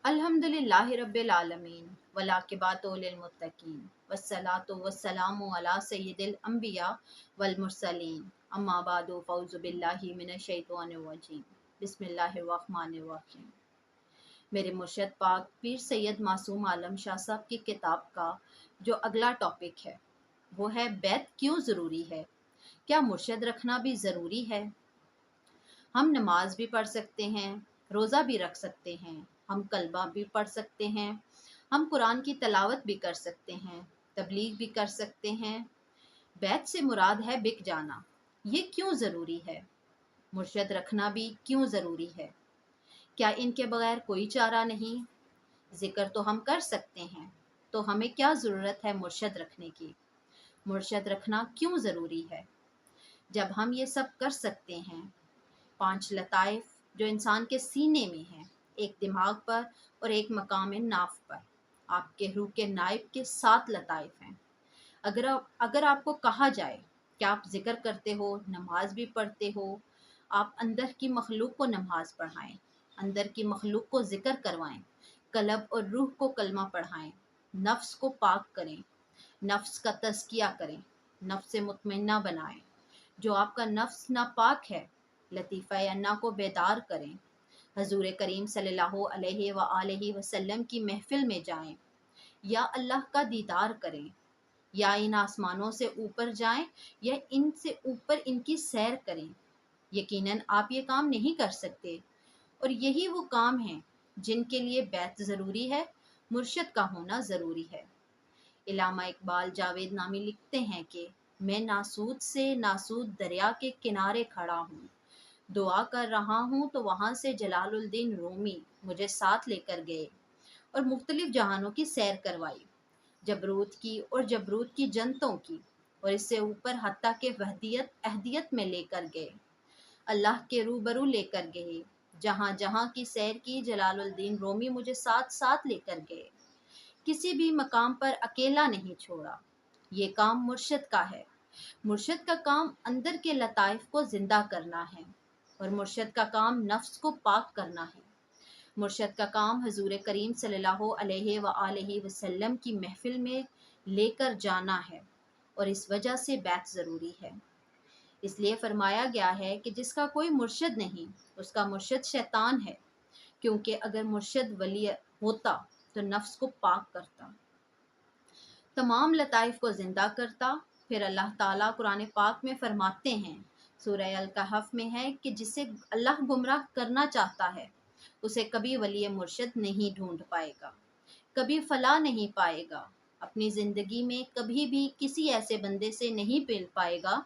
अल्हम्दुलिल्लाहि रब्बिल आलमीन वलाकिबातु लिल मुत्तकीन वस्सलातु वस्सलामु अला सय्यिदिल अंबिया वल मुरसलीन अम्मा बादु फौज़ु बिल्लाहि मिनश शैतानिर रजीम बिस्मिल्लाहिर रहमानिर रहीम। मेरे मुर्शद पाक पीर सैयद मासूम आलम शाह साहब की किताब का जो अगला टॉपिक है वो है बैत क्यों ज़रूरी है। क्या मुर्शद रखना भी ज़रूरी है? हम नमाज भी पढ़ सकते हैं, रोज़ा भी रख सकते हैं, हम कलमा भी पढ़ सकते हैं, हम कुरान की तलावत भी कर सकते हैं, तबलीग भी कर सकते हैं। बैत से मुराद है बिक जाना। ये क्यों ज़रूरी है? मुर्शद रखना भी क्यों ज़रूरी है? क्या इनके बगैर कोई चारा नहीं? जिक्र तो हम कर सकते हैं, तो हमें क्या ज़रूरत है मुर्शद रखने की? मुर्शद रखना क्यों ज़रूरी है? जब हम ये सब कर सकते हैं, 5 लताइफ जो इंसान के सीने में हैं, एक दिमाग पर और एक मकाम नाफ पर। आपके रूह के नाइब के 7 लताइफ हैं। अगर आपको कहा जाए कि आप जिक्र करते हो, नमाज भी पढ़ते हो, आप अंदर की मखलूक को नमाज पढ़ाएं, अंदर की मखलूक को जिक्र करवाएं, कलब और रूह को कलमा पढ़ाएं, नफ्स को पाक करें, नफ्स का तज़किया करें, नफ्स से मुतमइन्ना बनाएं। जो आपका नफ्स नापाक है, लतीफ़ा अन्ना को बेदार करें, हजूर करीम सल्लल्लाहु अलैहि व आलिहि वसल्लम की महफिल में जाएं, या अल्लाह का दीदार करें, या इन आसमानों से ऊपर जाएं, या इनसे ऊपर इनकी सैर करें। यकीनन आप ये काम नहीं कर सकते, और यही वो काम हैं जिनके लिए बैत ज़रूरी है, मुर्शद का होना ज़रूरी है। इलामा इकबाल जावेद नामी लिखते हैं कि मैं नासूद से नासूद दरिया के किनारे खड़ा हूँ, दुआ कर रहा हूँ तो वहाँ से जलालुद्दीन रूमी मुझे साथ लेकर गए और मुख्तलिफ जहानों की सैर करवाई, जबरूत की और जबरूत की जनतों की, और इससे ऊपर हत्ता के वहदियत अहदियत में लेकर गए, अल्लाह के रूबरू लेकर गए। जहाँ जहाँ की सैर की जलालुद्दीन रूमी मुझे साथ साथ लेकर गए, किसी भी मकाम पर अकेला नहीं छोड़ा। ये काम मुर्शिद का है। मुर्शिद का काम अंदर के लताइफ को जिंदा करना है, और मुर्शिद का काम नफ्स को पाक करना है। मुर्शिद का काम हजूर करीम सल्लल्लाहु अलैहि व आलिहि वसल्लम की महफिल में लेकर जाना है, और इस वजह से बैत ज़रूरी है। इसलिए फरमाया गया है कि जिसका कोई मुर्शिद नहीं, उसका मुर्शिद शैतान है, क्योंकि अगर मुर्शिद वली होता तो नफ्स को पाक करता, तमाम लताइफ को जिंदा करता। फिर अल्लाह ताला कुरान पाक में फरमाते हैं, सूरह अल कहफ में है कि जिसे अल्लाह गुमराह करना चाहता है उसे कभी वली मुर्शिद नहीं ढूंढ पाएगा, कभी फलाह नहीं पाएगा, अपनी ज़िंदगी में कभी भी किसी ऐसे बंदे से नहीं मिल पाएगा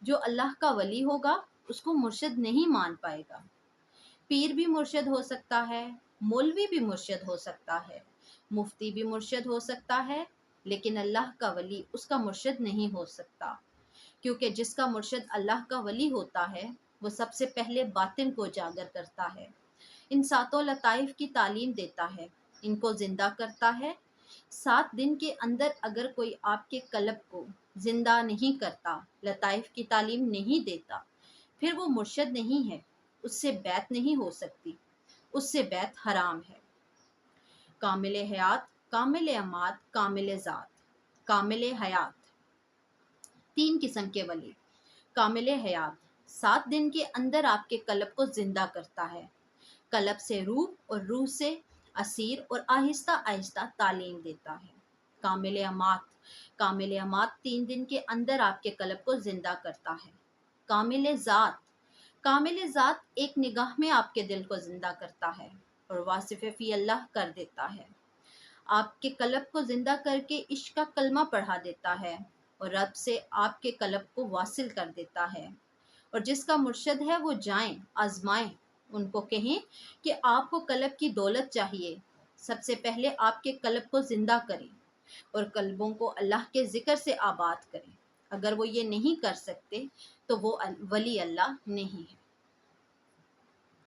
जो अल्लाह का वली होगा, उसको मुर्शिद नहीं मान पाएगा। पीर भी मुर्शिद हो सकता है, मौलवी भी मुर्शिद हो सकता है, मुफ्ती भी मुर्शिद हो सकता है, लेकिन अल्लाह का वली उसका मुर्शिद नहीं हो सकता, क्योंकि जिसका मुर्शिद अल्लाह का वली होता है वो सबसे पहले बातिन को उजागर करता है, इन 7 लताइफ की तालीम देता है, इनको जिंदा करता है। 7 दिन के अंदर अगर कोई आपके कल्ब को जिंदा नहीं करता, लताइफ की तालीम नहीं देता, फिर वो मुर्शिद नहीं है, उससे बैत नहीं हो सकती, उससे बैत हराम है। कामिल हयात, कामिल अमात, कामिल ज़ात। कामिल हयात 3 किस्म के वली। कामिल हयात 7 दिन के अंदर आपके कल्ब को जिंदा करता है, कल्ब से रूह और रूह से असीर, और आहिस्ता आहिस्ता तालीम देता है। कामिल अमात, कामिल अमात 3 दिन के अंदर आपके कल्ब को जिंदा करता है। कामिल ज़ात, कामिल ज़ात एक निगाह में आपके दिल को जिंदा करता है और वासिफ़ फ़ी अल्लाह कर देता है, आपके कल्ब को जिंदा करके इश्क का कलमा पढ़ा देता है, और रब से आपके कल्ब को वासिल कर देता है। और जिसका मुर्शिद है वो जाएं, आजमाएं, उनको कहें कि आपको कल्ब की दौलत चाहिए, सबसे पहले आपके कल्ब को जिंदा करें और कल्बों को अल्लाह के ज़िक्र से आबाद करें। अगर वो ये नहीं कर सकते तो वो वली अल्लाह नहीं है।